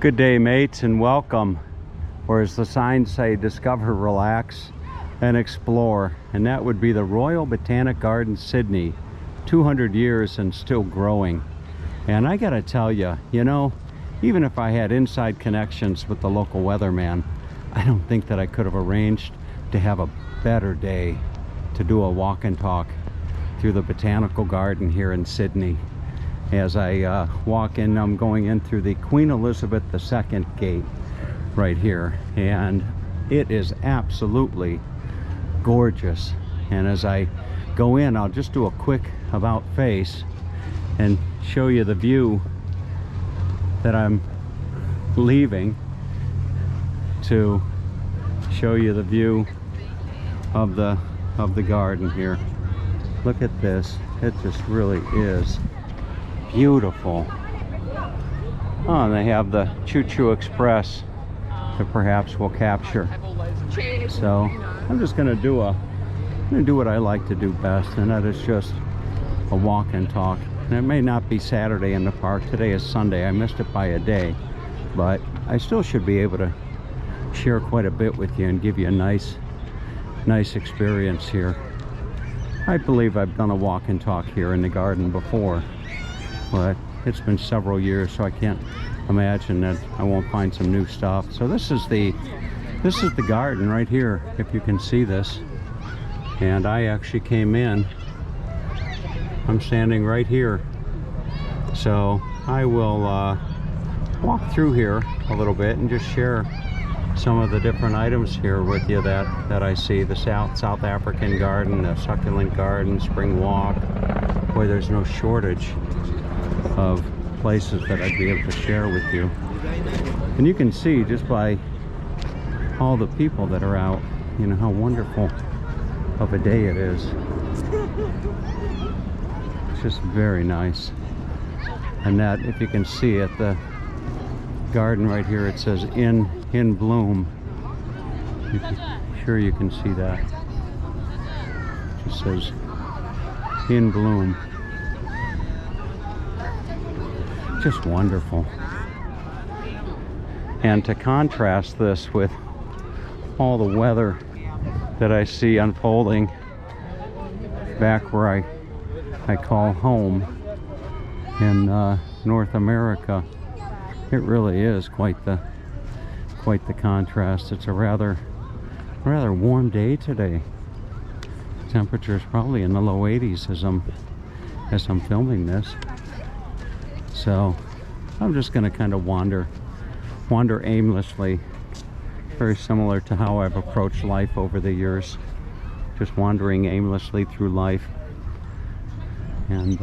Good day, mates, and welcome. Or as the signs say, discover, relax, and explore. And that would be the Royal Botanic Garden, Sydney. 200 years and still growing. And I gotta tell you, even if I had inside connections with the local weatherman, I don't think that I could have arranged to have a better day to do a walk and talk through the Botanical Garden here in Sydney. As I walk in, I'm going in through the Queen Elizabeth II gate right here, and it is absolutely gorgeous. And as I go in, I'll just do a quick about face and show you the view that I'm leaving, to show you the view of the garden here. Look at this. It just really is beautiful. Oh, and they have the Choo Choo Express that perhaps we'll capture. So I'm just gonna do what I like to do best, and that is just a walk and talk. And it may not be Saturday in the park. Today is Sunday. I missed it by a day, but I still should be able to share quite a bit with you and give you a nice experience here. I believe I've done a walk and talk here in the garden before, but it's been several years, so I can't imagine that I won't find some new stuff. So this is the garden right here, if you can see this. And I actually came in. I'm standing right here. So I will walk through here a little bit and just share some of the different items here with you that I see. The South African garden, the succulent garden, spring walk. Boy, there's no shortage of places that I'd be able to share with you. And you can see just by all the people that are out, how wonderful of a day it is. It's just very nice. And that, if you can see at the garden right here, it says in bloom. Sure you can see that. It just says in bloom. Just wonderful. And to contrast this with all the weather that I see unfolding back where I call home in North America, it really is quite the contrast. It's a rather warm day today. Temperature is probably in the low 80s as I'm filming this. So I'm just going to kind of wander aimlessly, very similar to how I've approached life over the years, just wandering aimlessly through life, and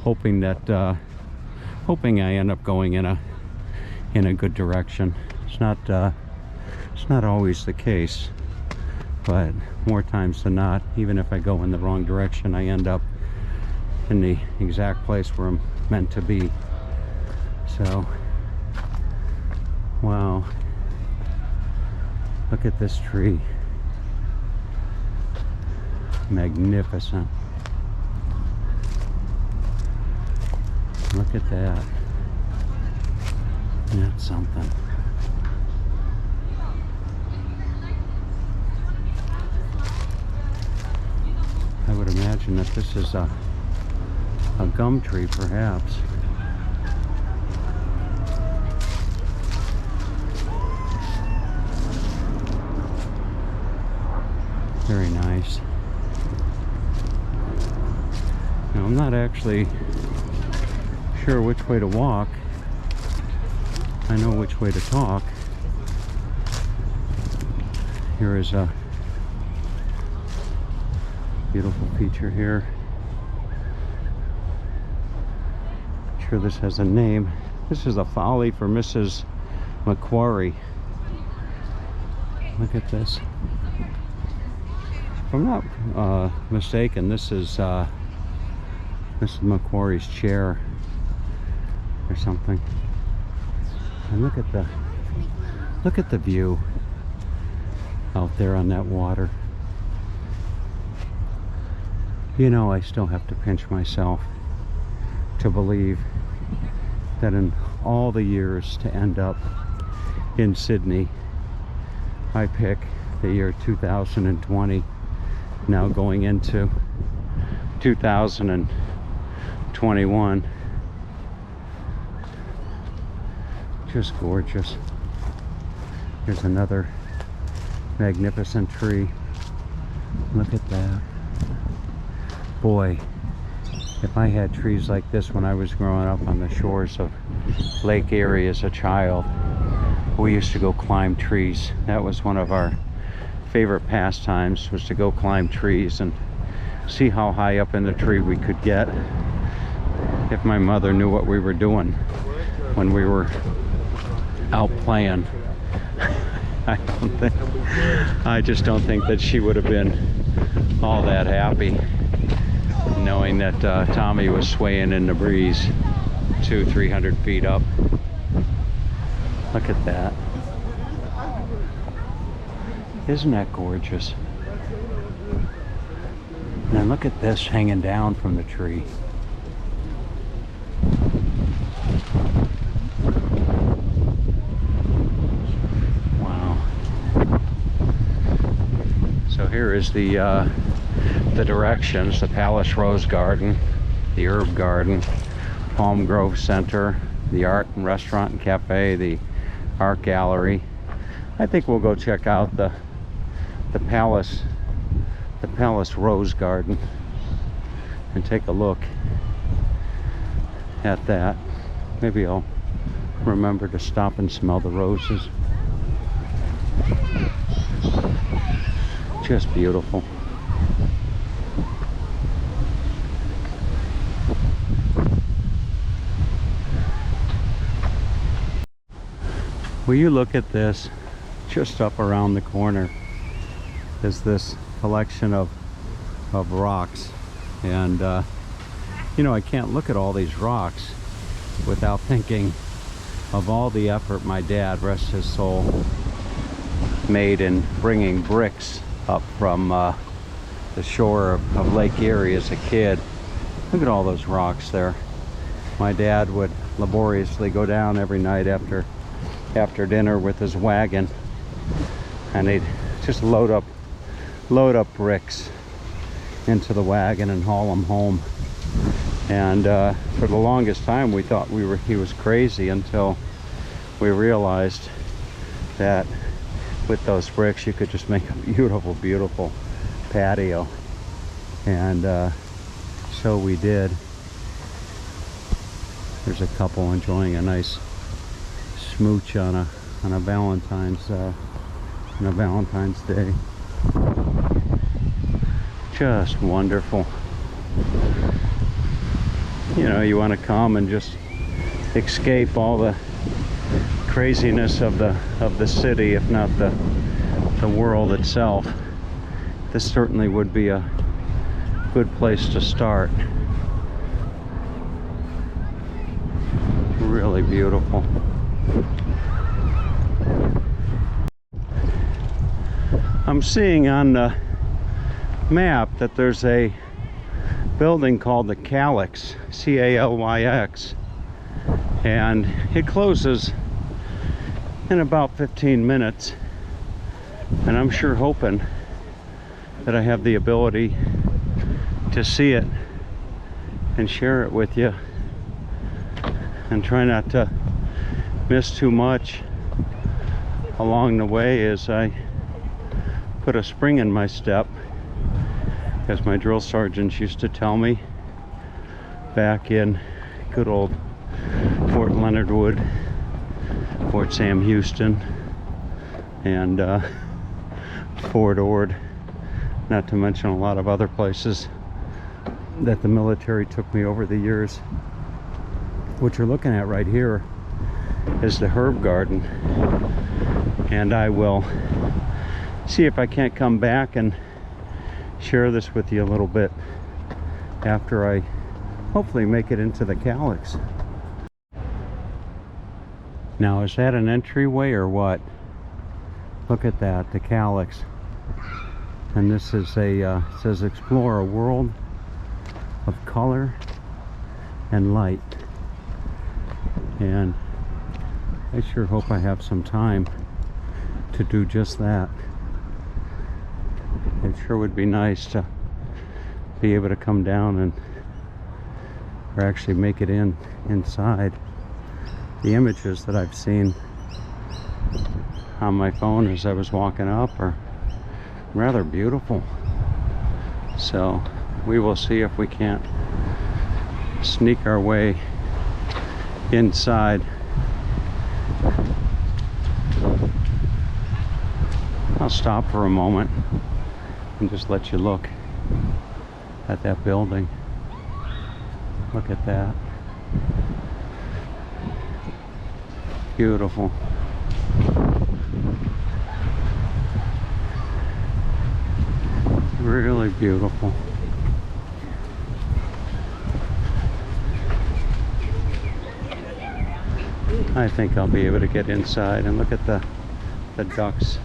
hoping I end up going in a good direction. It's not always the case, but more times than not, even if I go in the wrong direction, I end up in the exact place where I'm meant to be. So, wow, look at this tree. Magnificent. Look at that. That's something. I would imagine that this is a gum tree, perhaps. Very nice. Now, I'm not actually sure which way to walk. I know which way to talk. Here is a beautiful feature here. Sure this has a name. This is a folly for Mrs. Macquarie. Look at this. If I'm not mistaken, this is Mrs. Macquarie's chair or something. And look at the view out there on that water. I still have to pinch myself to believe that in all the years to end up in Sydney, I pick the year 2020, now going into 2021. Just gorgeous. Here's another magnificent tree. Look at that. Boy, if I had trees like this when I was growing up on the shores of Lake Erie as a child, we used to go climb trees. That was one of our favorite pastimes, was to go climb trees and see how high up in the tree we could get. If my mother knew what we were doing when we were out playing, I just don't think that she would have been all that happy knowing that Tommy was swaying in the breeze 200-300 feet up. Look at that. Isn't that gorgeous? Now look at this hanging down from the tree. Wow. So here is the directions: the Palace Rose Garden, the Herb Garden, Palm Grove Center, the Art and Restaurant and Cafe, the Art Gallery. I think we'll go check out the Palace Rose Garden and take a look at that. Maybe I'll remember to stop and smell the roses. Just beautiful. Will you look at this? Just up around the corner is this collection of rocks, and you know, I can't look at all these rocks without thinking of all the effort my dad, rest his soul, made in bringing bricks up from the shore of Lake Erie as a kid. Look at all those rocks there. My dad would laboriously go down every night after dinner with his wagon, and he'd just load up bricks into the wagon and haul them home. And for the longest time we thought he was crazy, until we realized that with those bricks you could just make a beautiful patio. And so we did. There's a couple enjoying a nice smooch on a Valentine's Day. Just wonderful. You know, you want to come and just escape all the craziness of the city, if not the world itself. This certainly would be a good place to start. Really beautiful. I'm seeing on the map that there's a building called the Calyx, C-A-L-Y-X, and it closes in about 15 minutes, and I'm sure hoping that I have the ability to see it and share it with you, and try not to miss too much along the way as I put a spring in my step, as my drill sergeants used to tell me back in good old Fort Leonard Wood, Fort Sam Houston, and Fort Ord, not to mention a lot of other places that the military took me over the years. What you're looking at right here is the Herb Garden, and I will see if I can't come back and share this with you a little bit after I hopefully make it into the Calyx. Now, is that an entryway or what? Look at that, the Calyx. And this is it says explore a world of color and light. and I sure hope I have some time to do just that. It sure would be nice to be able to come down and or actually make it inside. The images that I've seen on my phone as I was walking up are rather beautiful. So we will see if we can't sneak our way inside. I'll stop for a moment and just let you look at that building. Look at that. Beautiful. Really beautiful. I think I'll be able to get inside and look at the ducks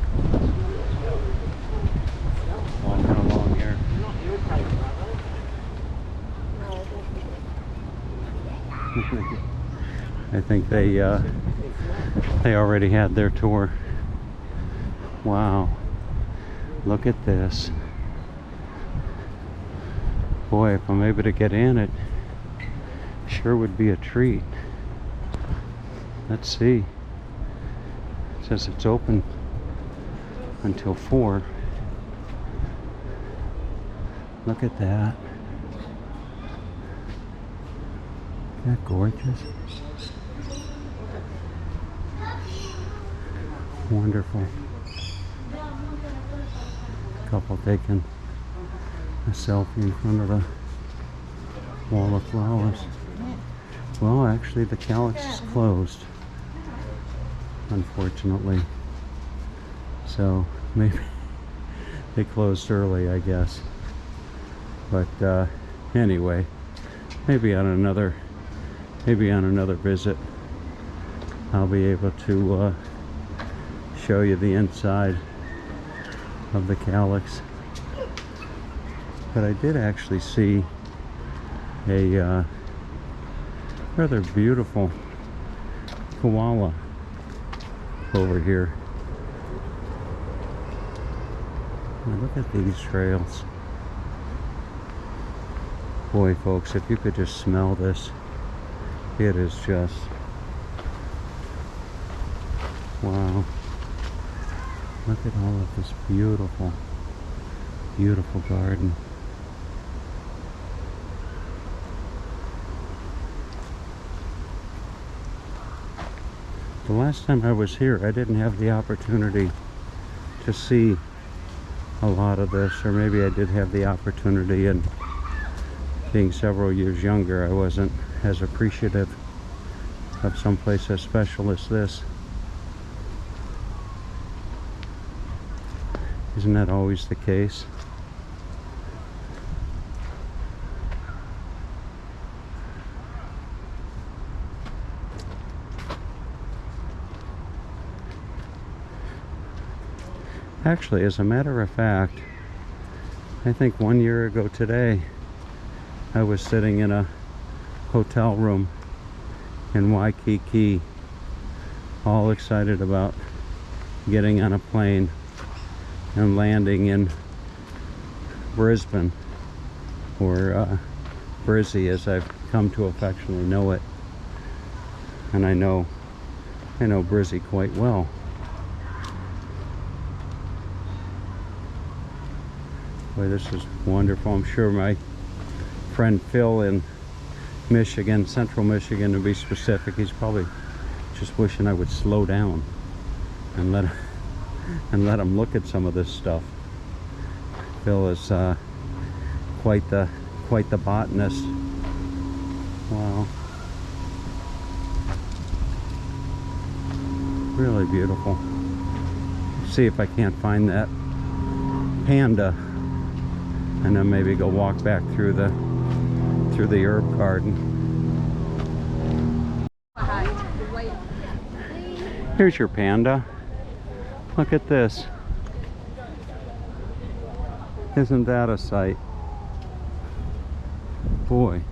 walking along here. I think they already had their tour. Wow, look at this. Boy, if I'm able to get in, it sure would be a treat. Let's see. It says it's open until 4. Look at that. Isn't that gorgeous? Wonderful. Couple taking a selfie in front of the wall of flowers. Well, actually the Calyx is closed, unfortunately. So maybe they closed early, I guess. But anyway, maybe on another visit I'll be able to show you the inside of the Calyx. But I did actually see a rather beautiful koala over here. Now look at these trails. Boy, folks, if you could just smell this, it is just wow. Look at all of this beautiful, beautiful garden. The last time I was here, I didn't have the opportunity to see a lot of this, or maybe I did have the opportunity, and being several years younger, I wasn't as appreciative of someplace as special as this. Isn't that always the case? Actually, as a matter of fact, I think 1 year ago today, I was sitting in a hotel room in Waikiki, all excited about getting on a plane and landing in Brisbane, or Brizzy as I've come to affectionately know it. And I know Brizzy quite well. Boy, this is wonderful. I'm sure my friend Phil in Michigan, Central Michigan to be specific, he's probably just wishing I would slow down and let him look at some of this stuff. Phil is quite the botanist. Wow, really beautiful. See if I can't find that panda, and then maybe go walk back through the herb garden. Here's your panda. Look at this. Isn't that a sight? Boy.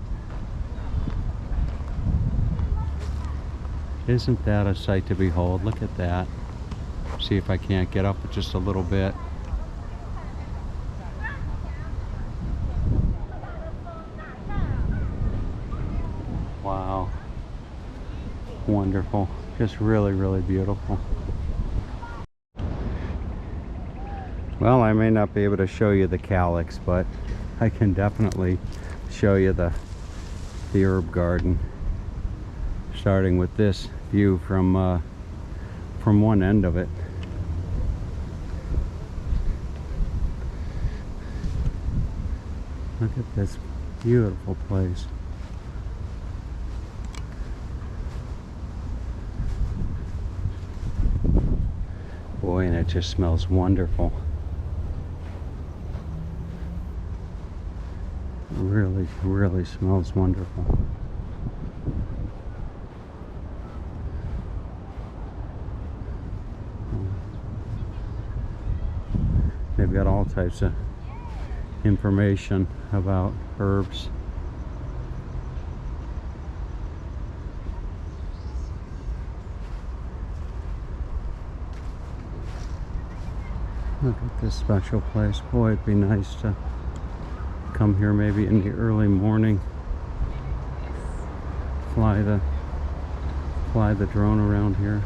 Isn't that a sight to behold? Look at that. See if I can't get up just a little bit. Wow. Wonderful. Just really, really beautiful. Well, I may not be able to show you the calyx, but I can definitely show you the herb garden. Starting with this view from one end of it. Look at this beautiful place. Boy, and it just smells wonderful. Really, really smells wonderful. They've got all types of information about herbs. Look at this special place. Boy, it'd be nice to come here maybe in the early morning. Fly the drone around here.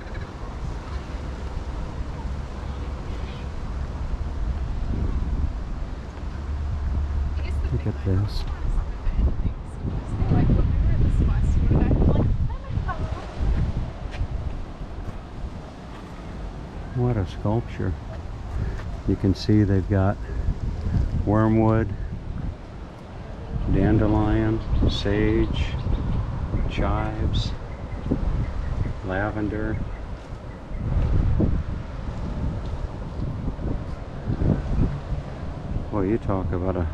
Look at this. What a sculpture. You can see they've got wormwood, dandelion, sage, chives, lavender. Well, you talk about a...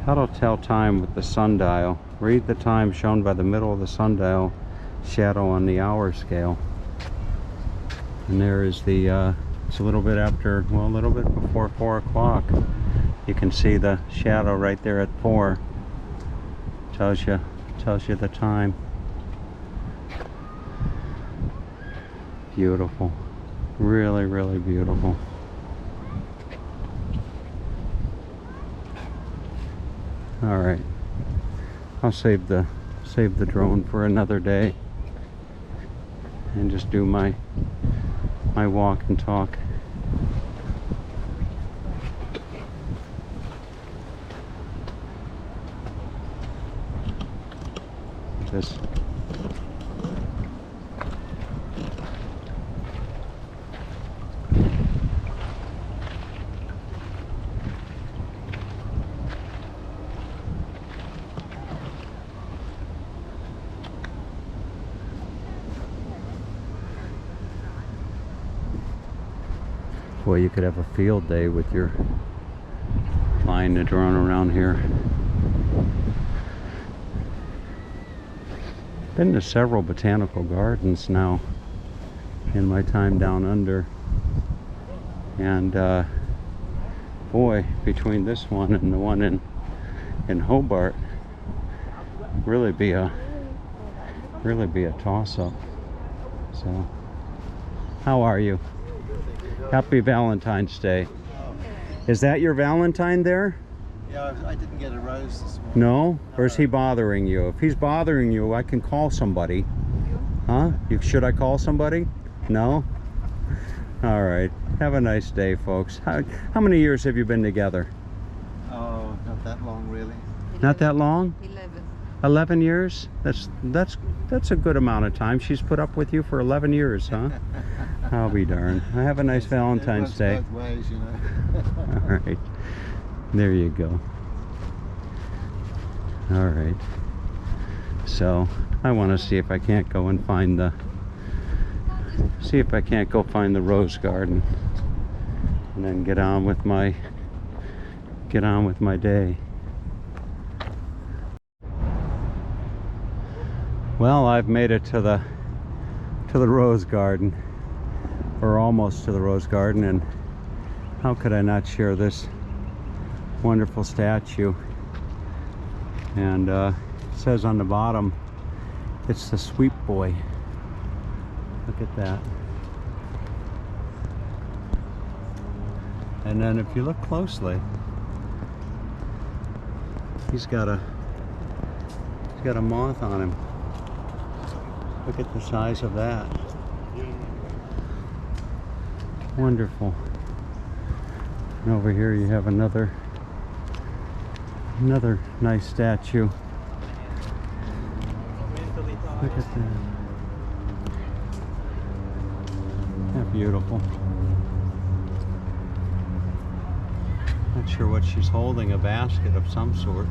That'll tell time with the sundial. Read the time shown by the middle of the sundial shadow on the hour scale. And there is the, it's a little bit after, well, a little bit before 4 o'clock. You can see the shadow right there at 4. Tells you the time. Beautiful. Really, really beautiful. All right, I'll save the drone for another day and just do my walk and talk. This. Boy, you could have a field day with your flying the drone around here. Been to several botanical gardens now in my time down under, and boy, between this one and the one in Hobart, really be a toss-up. So, how are you? Happy Valentine's Day. Is that your Valentine there? Yeah, I didn't get a rose this morning. No? Or is he bothering you? If he's bothering you, I can call somebody. Huh? Should I call somebody? No? All right. Have a nice day, folks. How many years have you been together? Oh, not that long, really. 11. Not that long? 11. 11 years? That's a good amount of time. She's put up with you for 11 years, huh? I'll be darned. Have a nice Valentine's Day. Both ways, you know. All right. There you go. All right. So I want to see if I can't go and find the rose garden, and then get on with my day. Well, I've made it to the rose garden, or almost to the rose garden, and how could I not share this wonderful statue? And it says on the bottom, it's the sweet boy. Look at that. And then if you look closely, he's got a moth on him. Look at the size of that. Wonderful. And over here you have another nice statue. Look at that. How beautiful. Not sure what she's holding, a basket of some sort.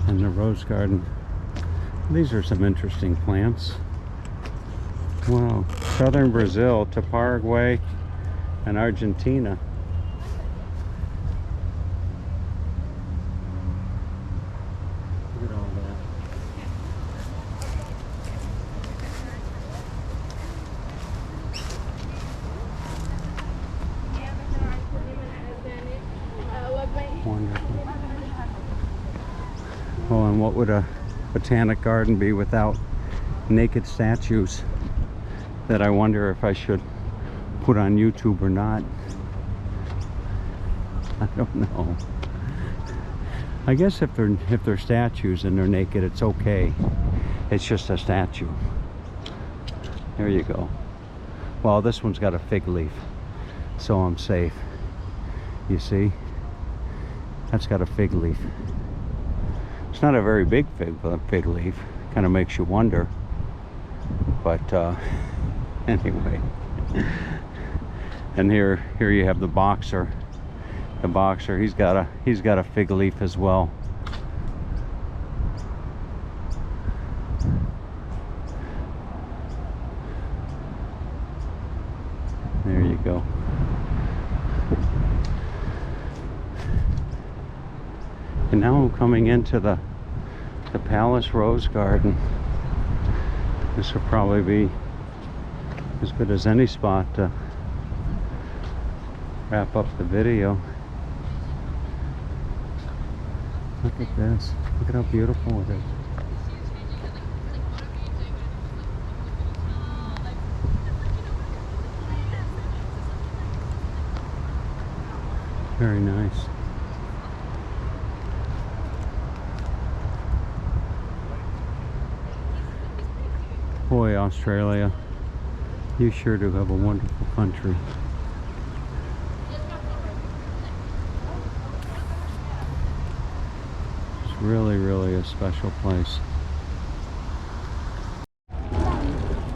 And the rose garden. These are some interesting plants. Wow. Southern Brazil to Paraguay and Argentina. Look at all that. Wonderful. Oh, and what would a botanic garden be without naked statues that I wonder if I should put on YouTube or not. I don't know. I guess if they're statues and they're naked, it's okay. It's just a statue. There you go. Well, this one's got a fig leaf, so I'm safe. You see? That's got a fig leaf. It's not a very big fig leaf. Kind of makes you wonder. But anyway. And here you have the boxer. The boxer, he's got a fig leaf as well. There you go. And now I'm coming into the Palace Rose Garden. This will probably be as good as any spot to wrap up the video. Look at this. Look at how beautiful it is. Very nice. Boy, Australia, you sure do have a wonderful country. It's really, really a special place.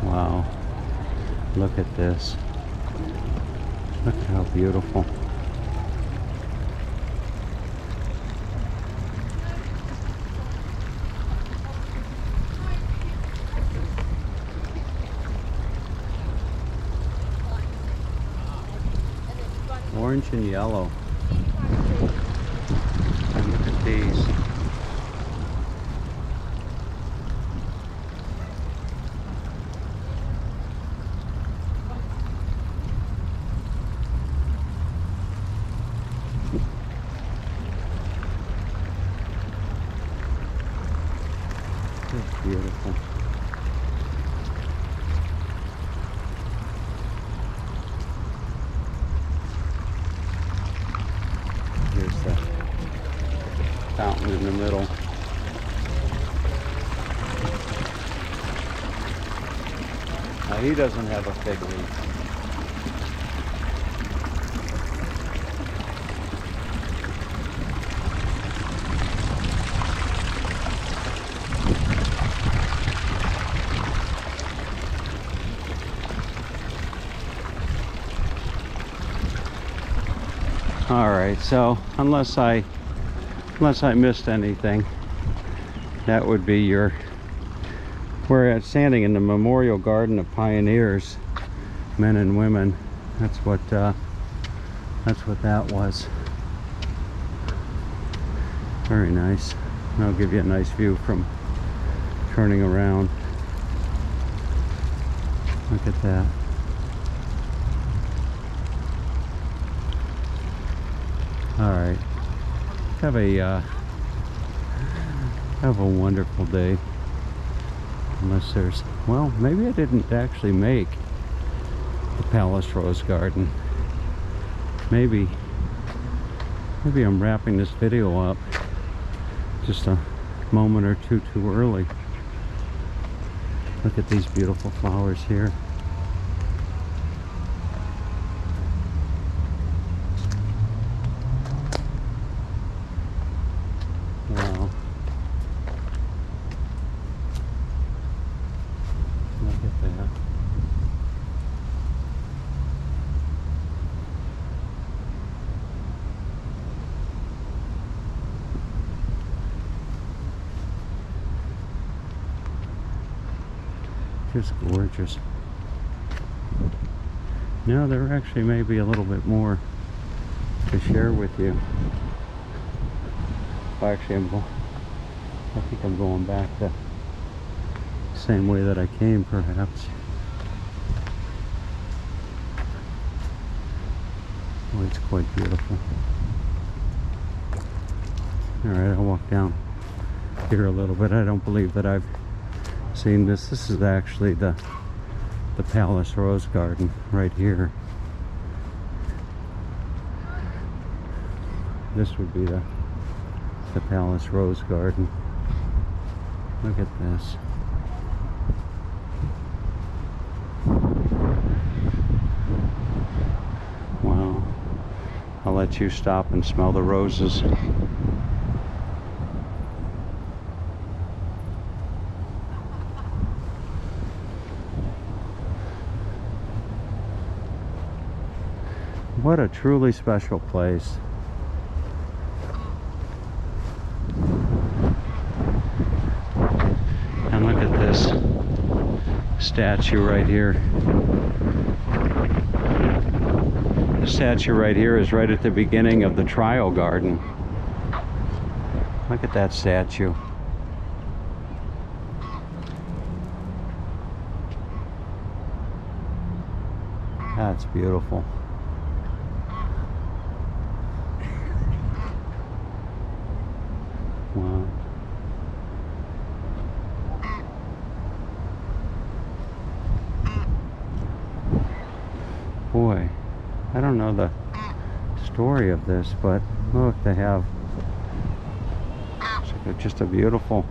Wow. Look at this. Look at how beautiful. Orange and yellow. And look at these. That's beautiful. Here's the fountain in the middle. Now he doesn't have a fig leaf. All right, so unless I missed anything, that would be we're standing in the Memorial Garden of Pioneers, men and women. That's what that was. Very nice. And I'll give you a nice view from turning around. Look at that. All right, have a Have a wonderful day. Unless there's, well, maybe I didn't actually make the Palace Rose Garden. Maybe I'm wrapping this video up just a moment or two too early. Look at these beautiful flowers here. Wow. Look at that. Just gorgeous. Now there actually may be a little bit more to share with you. Actually, I think I'm going back the same way that I came, perhaps. Oh, it's quite beautiful. Alright, I'll walk down here a little bit. I don't believe that I've seen this. This is actually the Palace Rose Garden right here. This would be the Palace Rose Garden. Look at this. Wow. I'll let you stop and smell the roses. What a truly special place. And look at this statue right here. The statue right here is right at the beginning of the trial garden. Look at that statue. That's beautiful. Wow. Boy, I don't know the story of this, but look, they have just a beautiful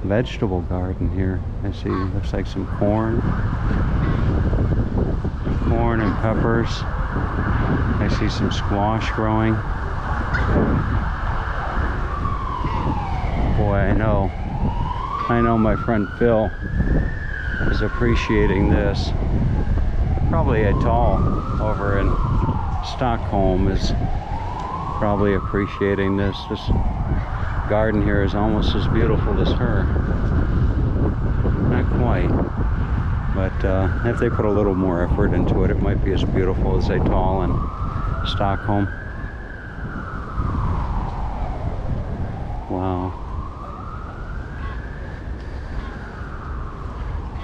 vegetable garden here. I see, looks like some corn and peppers. I see some squash growing. Boy, I know my friend Phil is appreciating this. Probably Atoll over in Stockholm is probably appreciating this. This garden here is almost as beautiful as her. Not quite, but if they put a little more effort into it, it might be as beautiful as Atoll in Stockholm. Wow.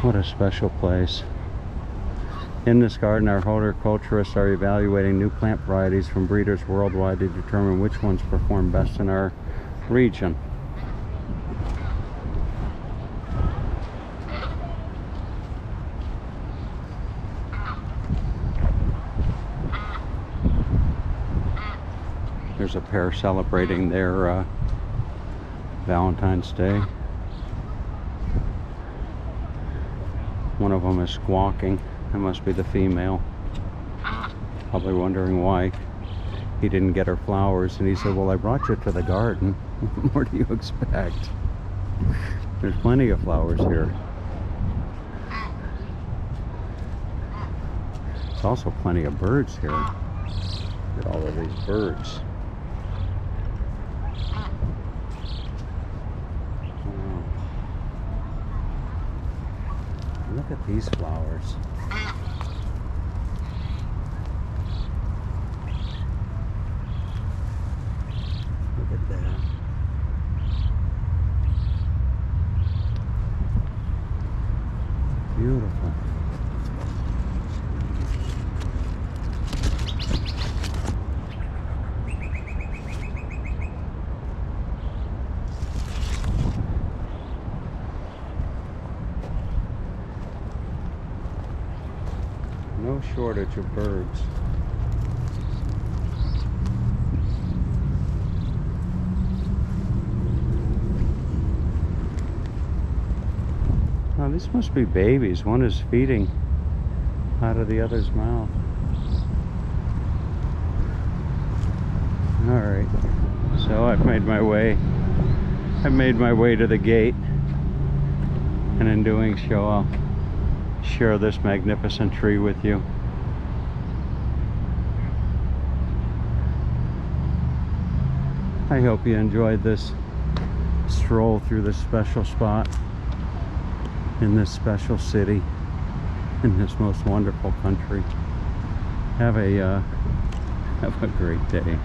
What a special place. In this garden, our horticulturists are evaluating new plant varieties from breeders worldwide to determine which ones perform best in our region. There's a pair celebrating their Valentine's Day. One of them is squawking. That must be the female. Probably wondering why he didn't get her flowers. And he said, well, I brought you to the garden. What more do you expect? There's plenty of flowers here. There's also plenty of birds here. Look at all of these birds. Look at these flowers. Look at that. Beautiful. no shortage of birds. Oh, these must be babies. One is feeding out of the other's mouth. Alright, so I've made my way to the gate, and in doing so I'll share this magnificent tree with you. I hope you enjoyed this stroll through this special spot in this special city in this most wonderful country. Have a great day.